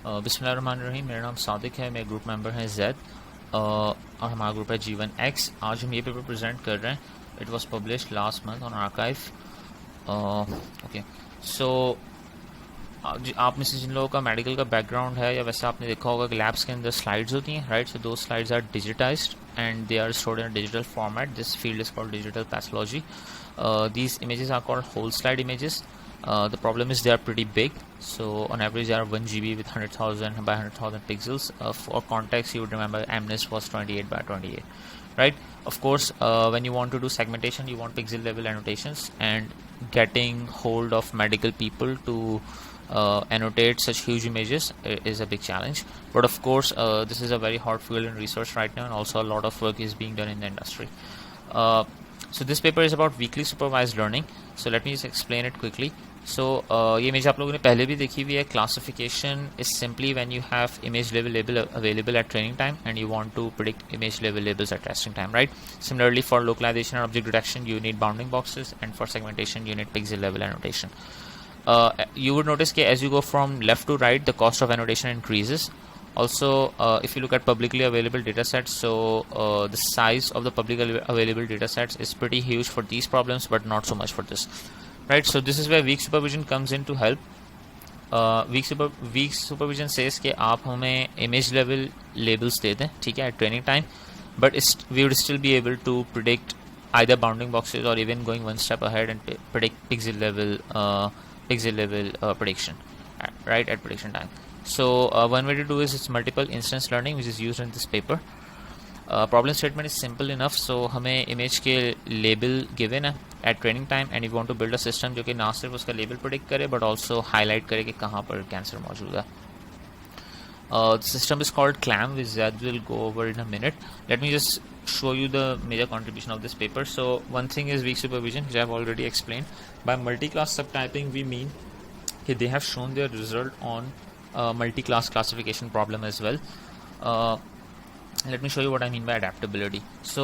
बिस्मिल्लाहिर्रहमानिर्रहीम। मेरा नाम सादिक है, मेरे ग्रुप मेंबर हैं जैद और हमारा ग्रुप है जीवन एक्स। आज हम ये पेपर प्रेजेंट कर रहे हैं। It was published last month on arXiv. Okay, so आप में से जिन लोगों का मेडिकल का बैकग्राउंड है या वैसे आपने देखा होगा कि लैब्स के अंदर स्लाइड्स होती हैं, right? So those slides are digitized and they are stored in a digital format. This field is called digital pathology. These images are called whole slide images. The problem is they are pretty big. So on average they are 1 GB with 100,000 by 100,000 pixels. For context, you would remember MNIST was 28 by 28, right? Of course, when you want to do segmentation, you want pixel level annotations, and getting hold of medical people to annotate such huge images is a big challenge. But of course, this is a very hot field in research right now, and also a lot of work is being done in the industry. So this paper is about weakly supervised learning. So let me just explain it quickly. So ये image आप लोगों ने पहले भी देखी हुई है. Classification is simply when you have image level label available at training time and you want to predict image level labels at testing time, right? Similarly, for localization and object detection, you need bounding boxes, and for segmentation, you need pixel level annotation. You would notice that as you go from left to right, the cost of annotation increases. Also, if you look at publicly available data sets, so the size of the publicly available data sets is pretty huge for these problems, but not so much for this, right? So this is where weak supervision comes in to help. Weak supervision says कि आप हमें image level labels दे दें, ठीक है, at training time, but we would still be able to predict either bounding boxes or even going one step ahead and predict pixel level prediction, right, at prediction time. So one way to do is it's multiple instance learning, which is used in this paper. Problem statement is simple enough. So हमें image के label given है at training time, and we want to build a system जो कि ना सिर्फ उसका label predict करे but also highlight करे कि कहाँ पर cancer मौजूद है. The system is called CLAM, which Zad will go over in a minute. Let me just show you the major contribution of this paper. So one thing is weak supervision, which I have already explained. By multi-class subtyping, we mean that they have shown their result on multi-class classification problem as well. Let me show you what I mean by adaptability. So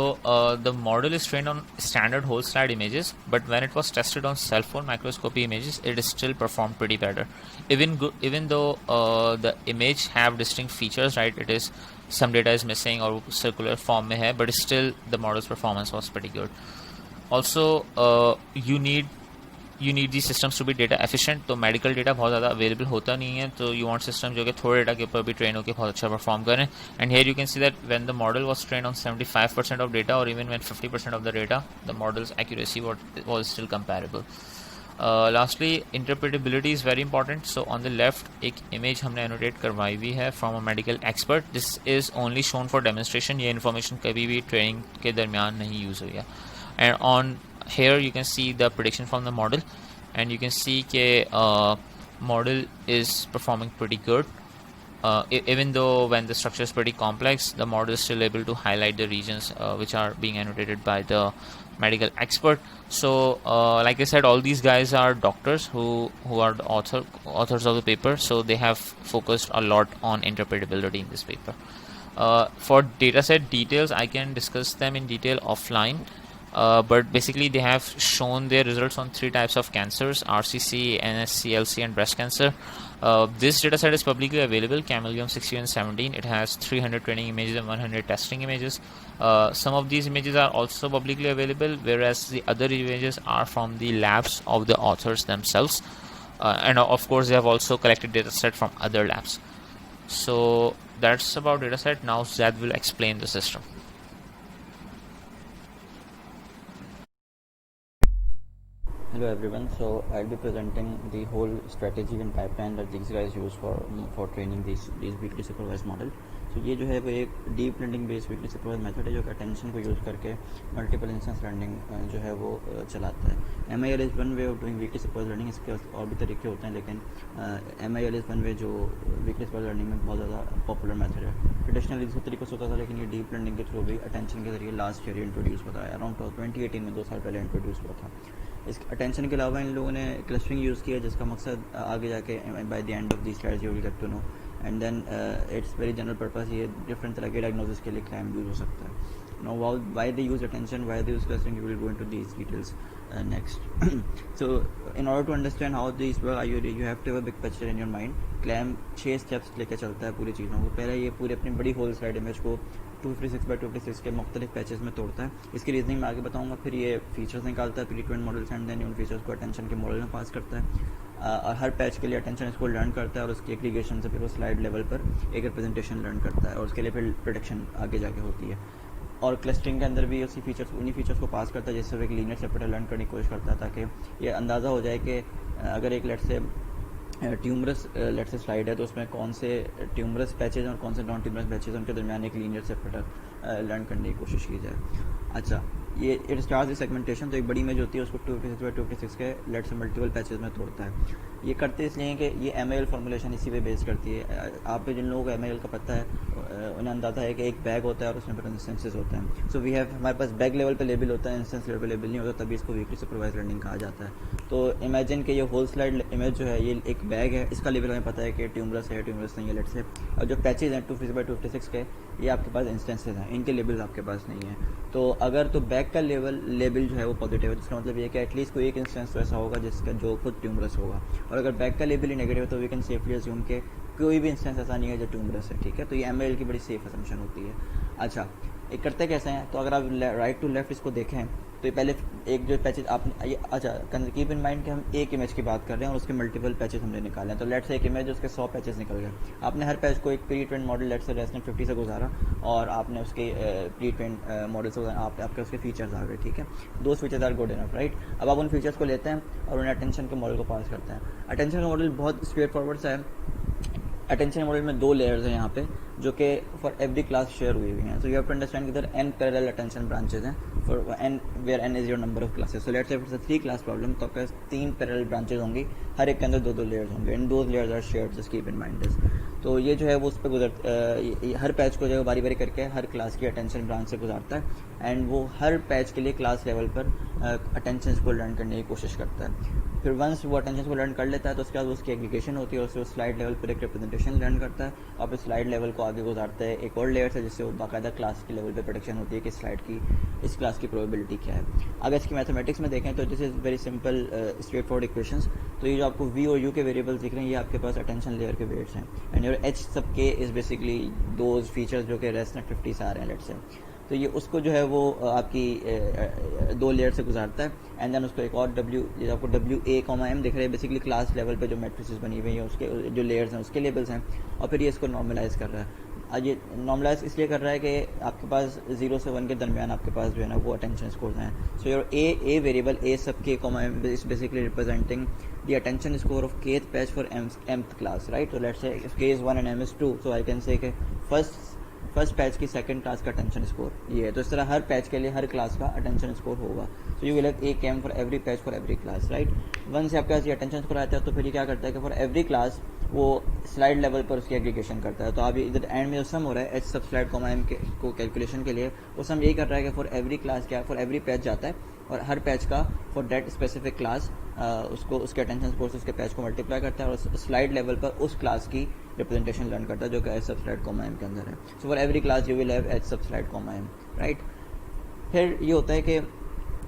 the model is trained on standard whole slide images, but when it was tested on cell phone microscopy images, it is still performed pretty better. Even though the image have distinct features, right? It is some data is missing or circular form में है, but still the model's performance was pretty good. Also, you need these systems to be data efficient. तो medical data बहुत ज़्यादा available होता नहीं है, तो you want system जो कि थोड़े डेटा के ऊपर भी ट्रेन होकर बहुत अच्छा परफॉर्म करें. And here you can see that when the model was train on 75% of data और even when 50% of the data, the model's accuracy was still comparable. Lastly, interpretability is very important. So on the left एक image हमने annotate करवाई हुई है from a medical expert. This is only shown for demonstration. ये information कभी भी training के दरमियान नहीं यूज़ हुई है. And on here you can see the prediction from the model, and you can see that model is performing pretty good. Even though when the structure is pretty complex, the model is still able to highlight the regions which are being annotated by the medical expert. So like I said, all these guys are doctors who are the authors of the paper, so they have focused a lot on interpretability in this paper. For dataset details, I can discuss them in detail offline. But basically they have shown their results on 3 types of cancers: RCC, NSCLC, and breast cancer. This dataset is publicly available, Chameleon 16 and 17. It has 300 training images and 100 testing images. Some of these images are also publicly available, whereas the other images are from the labs of the authors themselves. And of course they have also collected dataset from other labs. So that's about dataset. Now Zad will explain the system. Hello everyone. So I'll be presenting the whole strategy and pipeline that these guys use for training these weakly supervised model. So ये जो है वो एक deep learning based weekly supervise method है जो कि attention को use करके मल्टीपल इंस्टेंस लर्निंग जो है वो चलाता है. MIL is one way of doing weekly supervise learning. इसके और भी तरीके होते हैं, लेकिन MIL इज़ वन वे जो वीकली सुपरवाइज लर्निंग में बहुत ज़्यादा पॉपुलर मेथड है. ट्रेडिशनली दूसरे तरीके से होता था, लेकिन ये डीप लर्निंग के थ्रू भी अटेंशन के जरिए लास्ट ईयर इंट्रोड्यूस हुआ था. अराउंड 2018 में 2 साल पहले इंट्रोड्यूस हुआ था. इस अटेंशन के अलावा इन लोगों ने क्लस्टरिंग यूज़ किया, जिसका मकसद आगे जाके by the end of the slides you will get to know. And then it's very general purpose. ये डिफरेंट तरह के डायग्नोसिस के लिए क्लैम यूज़ हो सकता है. Now, why they use attention, why they use clustering, we will go into these details next. So in order to understand how these work, you have to have a big picture in your mind. CLAM 6 steps लेकर चलता है पूरी चीज़ों को. पहले ये पूरी अपनी बड़ी होल स्लाइड इमेज को 256x256 के मुख्तलिफ पैचेस में तोड़ता है. इसकी रीजनिंग मैं आगे बताऊंगा. फिर ये फीचर्स निकालता है, pre trained models, and then उन फीचर्स को अटेंशन के मॉडल में पास करता है. और हर पैच के लिए अटेंशन इसको लर्न करता है और उसकी एग्रीगेशन से फिर वो स्लाइड लेवल पर एक रिप्रेजेंटेशन लर्न करता है और उसके लिए फिर प्रोटेक्शन आगे जाके होती है. और क्लस्टरिंग के अंदर भी उसी फीचर्स उन्हीं फीचर्स को पास करता है जिससे वो एक लीनियर सेपरेटर लर्न करने की कोशिश करता है, ताकि ये अंदाज़ा हो जाए कि अगर एक लेट से ट्यूमरस लेट से स्लाइड है तो उसमें कौन से ट्यूमरस पैचेज और कौन से नॉन ट्यूमरस पैचेज उनके दरमियान एक लीनियर सेपरेटर लर्न करने की कोशिश की जाए. अच्छा, ये इट स्टार्ट्स द सेगमेंटेशन. तो एक बड़ी इमेज होती है उसको 256x256 के लेट से मल्टीपल पैचेज में तोड़ता है. ये करते इसलिए कि ये ML फॉर्मुलेशन इसी पे बेस करती है. आप पे जिन लोगों को ML का पता है उन्हें अंदाजा है कि एक बैग होता है और उसमें पर इंस्टेंसेस होते हैं. सो वी हैव, हमारे पास बैग लेवल पे लेबल होता है, इंस्टेंस लेवल पे लेबल नहीं होता, तभी इसको वीकली सुपरवाइज लर्निंग कहा जाता है. तो इमेजिन कि ये होल स्लाइड इमेज जो है ये एक बैग है, इसका लेवल हमें पता है कि ट्यूमरस है, ट्यूमरस नहीं है लेट से. और जो पैचेज हैं 256x256 के, ये आपके पास इंस्टेंसेस हैं, इनके लेबल आपके पास नहीं है. तो अगर तो बैग का लेबल जो है वो पॉजिटिव है, जिसका मतलब ये कि एटलीस्ट कोई एक इंस्टेंस तो ऐसा होगा जिसका जो खुद ट्यूमरस होगा. और अगर बैग का लेबल ही नेगेटिव है तो वी कैन सेफली अज्यूम के कोई भी इंस्टेंस ऐसा नहीं है जो ट्यूमरस है. ठीक है, तो ये ML की बड़ी सेफ असम्पशन होती है. अच्छा, ये करते कैसे हैं? तो अगर आप राइट टू लेफ्ट इसको देखें तो ये पहले एक जो पैचेज आपने, अच्छा कीप इन माइंड कि हम एक इमेज की बात कर रहे हैं और उसके मल्टीपल पैचेज हमने निकाले हैं. तो लेट से एक इमेज उसके 100 पैचेज निकल गए. आपने हर पैच को एक प्री ट्रेंड मॉडल लेट से लेस देन 50 से गुजारा और आपने उसके प्री ट्रेंड मॉडल से आपके उसके फीचर्स आ गए. ठीक है, those features are good enough, right. अब आप उन फीचर्स को लेते हैं और उन्हें अटेंशन के मॉडल को पास करते हैं. अटेंशन का मॉडल बहुत स्ट्रेट फॉरवर्ड सा है. अटेंशन मॉडल में 2 लेयर्स हैं यहाँ पे जो कि फॉर एवरी क्लास शेयर हुई हुई हैं. So you have to understand कि there n parallel attention branches हैं for n where n is your number of classes. So let's say it's a 3 class problem, तो आपके 3 पैरेलल ब्रांचेज होंगी, हर एक के अंदर 2-2 लेयर्स होंगे, and those layers are shared. Just keep in mind this. तो ये जो है वो उस पर हर पैच को जो है बारी बारी करके हर क्लास की अटेंशन ब्रांच से गुजारता है, एंड वो हर पैच के लिए क्लास लेवल पर अटेंशन को लर्न करने की कोशिश करता है. फिर वंस वो अटेंशन को लर्न कर लेता है तो उसके बाद उसकी एग्रीगेशन होती है और उससे स्लाइड लेवल पर एक रिप्रेजेंटेशन लर्न करता है और फिर स्लाइड लेवल को आगे गुजारता है एक और लेयर से, जिससे वो बाकायदा क्लास के लेवल पे प्रोडिक्शन होती है कि स्लाइड की इस क्लास की प्रोबेबिलिटी क्या है. अगर इसकी मैथमेटिक्स में देखें तो this is very simple straight forward equations. तो ये जो आपको V और U के वेरिएबल्स दिख रहे हैं ये आपके पास अटेंशन लेयर के वेट्स हैं, एंड योर H सब K is basically those features जो कि रेस्ट 50 से आ रहे हैं लेट से. तो ये उसको जो है वो आपकी 2 लेयर से गुजारता है, एंड देन उसको एक और ये आपको WA, दिख रहे हैं बेसिकली क्लास लेवल पे जो मैट्रिसेस बनी हुई हैं उसके जो लेयर्स हैं उसके लेबल्स हैं. और फिर ये इसको नॉर्मलाइज कर रहा है. आज ये नॉर्मलाइज इसलिए कर रहा है कि आपके पास 0 से 1 के दरमियान आपके पास जो है ना वो अटेंशन स्कोर हैं. So your A variable A sub K, is basically representing the attention score of kth patch for mth class, right. तो let's say if K is 1 and M is 2, so I can say कि first patch की second class का attention score ये है. तो इस तरह हर पैच के लिए हर क्लास का अटेंशन स्कोर होगा. So you will have A KM for every patch for every class, right. One से आपके पास ये अटेंशन स्कोर आता है तो फिर ये क्या करता है कि फॉर एवरी क्लास वो स्लाइड लेवल पर उसकी एग्रीगेशन करता है. तो अब इधर एंड में जो सम हो रहा है H सब स्लाइड M को कैलकुलेशन के लिए वो सम यही कर रहा है कि फॉर एवरी क्लास क्या फॉर एवरी पैच जाता है और हर पैच का फॉर दैट स्पेसिफिक क्लास उसको उसके अटेंशन स्कोर से उसके पैच को मल्टीप्लाई करता है और स्लाइड लेवल पर उस क्लास की रिप्रेजेंटेशन लर्न करता है जो कि H सब स्लाइड M के अंदर है. So for every class you will have H सब स्लाइड M, राइट. फिर ये होता है कि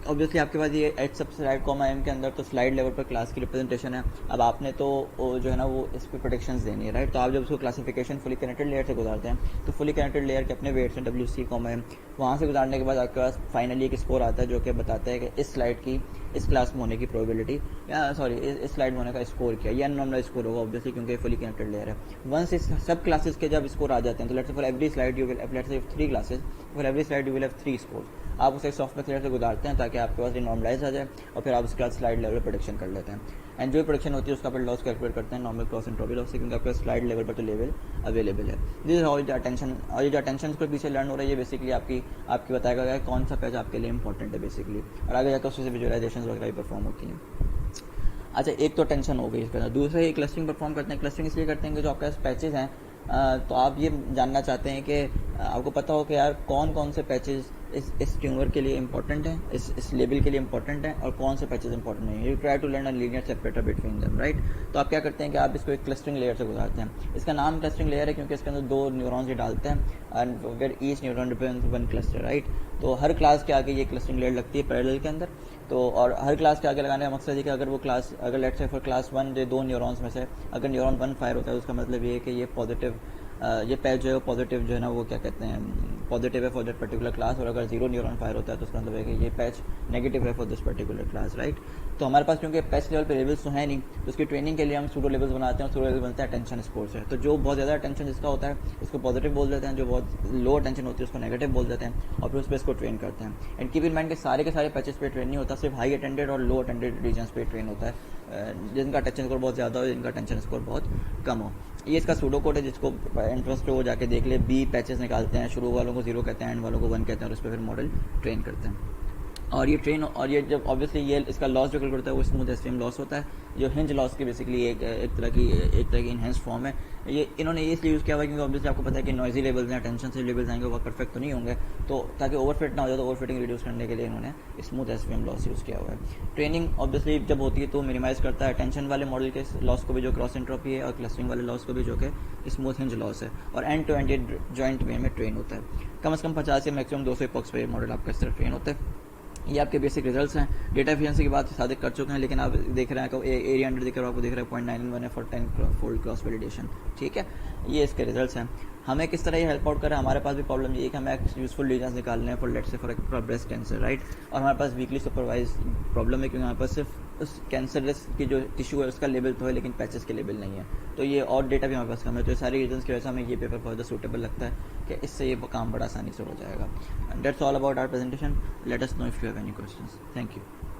ऑब्वियसली आपके पास ये H सब स्लाइड M के अंदर तो स्लाइड लेवल पर क्लास की रिप्रेजेंटेशन है. अब आपने तो जो है ना वो इस पर प्रोटेक्शंस देनी है, राइट. तो आप जब उसको क्लासिफिकेशन फुली कनेक्टेड लेयर से गुजारते हैं तो फुली कनेक्टेड लेयर के अपने वेट्स हैं WC M, वहाँ से गुजारने के बाद आपके पास फाइनली एक स्कोर आता है जो कि बताता है कि इस स्लाइड की इस क्लास में होने की प्रोबेबिलिटी या सॉरी इस स्लाइड में होने का स्कोर क्या या नॉर्मल स्कोर होगा ऑब्वियसली क्योंकि फुली कनेक्टेड लेयर है. वंस इस सब क्लासेस के जब स्कोर आ जाते हैं तो लेट्स से for every slide you will let's say 3 classes for every slide you will have 3 score. आप उसे सॉफ्टवेयर लेयर से गुजारते हैं ताकि आपके पास नॉर्मलाइज आ जाए और फिर आप उसके बाद स्लाइड लेवल प्रोडिक्शन कर लेते हैं. एंड जो प्रोडिक्शन होती है उसका फिर लॉस कैलकुलेट करते हैं नॉर्मल क्रॉस एंट्रोपी लॉस से क्योंकि आपके स्लाइड लेवल पर तो लेवल अवेलेबल है. This is how the attention. और ये जो अटेंशन को पीछे लर्न हो रहा है ये बेसिकली आपकी बताएगा कि कौन सा पैच आपके लिए इंपॉर्टेंट है बेसिकली, और आगे जाकर उससे विजुअलाइजेशन वगैरह भी परफॉर्म होती हैं. अच्छा, एक तो टेंशन हो गई इसके अंदर. दूसरा ये क्लस्टरिंग परफॉर्म करते हैं. क्लस्टरिंग इसलिए करते हैं कि जो आपके पास पैचेज हैं तो आप ये जानना चाहते हैं कि आपको पता हो कि यार कौन कौन से पैचेज इस ट्यूमर के लिए इंपॉर्टेंट है, इस लेबल के लिए इंपॉर्टेंट है, और कौन से पैचेज इंपॉर्टेंट नहीं है। You try to learn a linear separator between them, right. तो आप क्या करते हैं कि आप इसको एक क्लस्टरिंग लेयर से गुजारते हैं। इसका नाम क्लस्टरिंग लेयर है क्योंकि इसके अंदर 2 न्यूरॉन्स ही डालते हैं and where each neuron depends on cluster, right. तो हर क्लास के आगे ये क्लस्टरिंग लेयर लगती है पैरेलल के अंदर। तो और हर क्लास के आगे लगाने का मकसद है कि अगर वो क्लास, अगर लेट्स से फॉर क्लास 1 जो 2 न्यूरॉन्स में से अगर न्यूरॉन 1 फायर होता है, उसका मतलब ये है कि ये पॉजिटिव, ये पैच जो है वो पॉजिटिव जो है ना, वो क्या कहते हैं, पॉजिटिव है फॉर दैट पर्टिकुलर क्लास। और अगर 0 न्यूरॉन फायर होता है तो उसका मतलब है कि ये पैच नेगेटिव है for this particular class, right. तो हमारे पास क्योंकि पैच लेवल पे लेवल्स तो है नहीं, तो उसकी ट्रेनिंग के लिए हम सूडो लेवल्स बनाते हैं, और सूडो लेवल बनता है अटेंशन स्कोर से। तो जो बहुत ज़्यादा अटेंशन जिसका होता है उसको पॉजिटिव बोल देते हैं, जो बहुत लो अटेंशन होती है उसको नेगेटिव बोल देते हैं, और फिर उस पर इसको ट्रेन करते हैं। एंड कीप इन माइंड के सारे पैचेस पे ट्रेन नहीं होता, सिर्फ हाई अटेंडेड और लो अटेंडेड रीजन्स पे ट्रेन होता है, जिनका अटेंशन स्कोर बहुत ज़्यादा हो, जिनका अटेंशन स्कोर बहुत कम हो। ये इसका सूडो कोड है, जिसको इंटरेस्ट हो जाके देख ले। बी पैचेस निकालते हैं, शुरू वालों को 0 कहते हैं, एंड वालों को 1 कहते हैं, और उस पर फिर मॉडल ट्रेन करते हैं। और ये ट्रेन, और ये जब ऑब्वियसली ये इसका लॉस जो कैलकुलेट होता है वो स्मूथ एसवीएम लॉस होता है, जो हिंज लॉस की बेसिकली एक तरह की इनहेंस फॉर्म है। ये इन्होंने ये इसलिए यूज़ किया हुआ है क्योंकि ऑब्वियसली आपको पता है कि नॉइजी लेवल्स हैं, टेंशन से लेवल्स आएंगे वो परफेक्ट तो नहीं होंगे, तो ताकि ओवरफिट ना हो जाए, तो ओवरफिटिंग रिड्यूस करने के लिए इन्होंने स्मूथ एसवीएम लॉस यूज़ किया हुआ है। ट्रेनिंग ऑब्वियसली जब होती है तो मिनिमाइज करता है टेंशन वाले मॉडल के लॉस को भी, जो क्रॉस एंट्रोपी है, और क्लस्टरिंग वाले लॉस को भी, जो कि स्मूथ हिंज लॉस है। और एंड टू एंड जॉइंट वे में ट्रेन होता है। कम से कम 50 से मैक्सिमम 200 इपॉक्स पे मॉडल आपका इस तरह ट्रेन होता है। ये आपके बेसिक रिजल्ट्स हैं। डेटा एफिशिएंसी की बात सादिक कर चुके हैं, लेकिन आप देख रहे हैं एरिया अंडर दिख रहा है, आपको दिख रहा है 0.91 है फॉर 10 फोल्ड क्रॉस वैलिडेशन, ठीक है। ये इसके रिजल्ट्स हैं। हमें किस तरह ये हेल्प आउट कर रहा है, हमारे पास भी प्रॉब्लम ये है कि हमें यूजफुल रीजन्स निकालने हैं for let's say for breast cancer, right. और हमारे पास वीकली सुपरवाइज प्रॉब्लम है क्योंकि हमारे पास सिर्फ उस कैंसर की जो टिश्यू है उसका लेवल तो है, लेकिन पैचेस के लेवल नहीं है। तो ये और डेटा भी हमारे पास कम है। तो ये सारे रीजन्स की वजह से हमें ये पेपर बहुत सूटेबल लगता है कि इससे ये काम बड़ा आसानी से हो जाएगा। That's all about our presentation. Let us know if you have any questions. Thank you.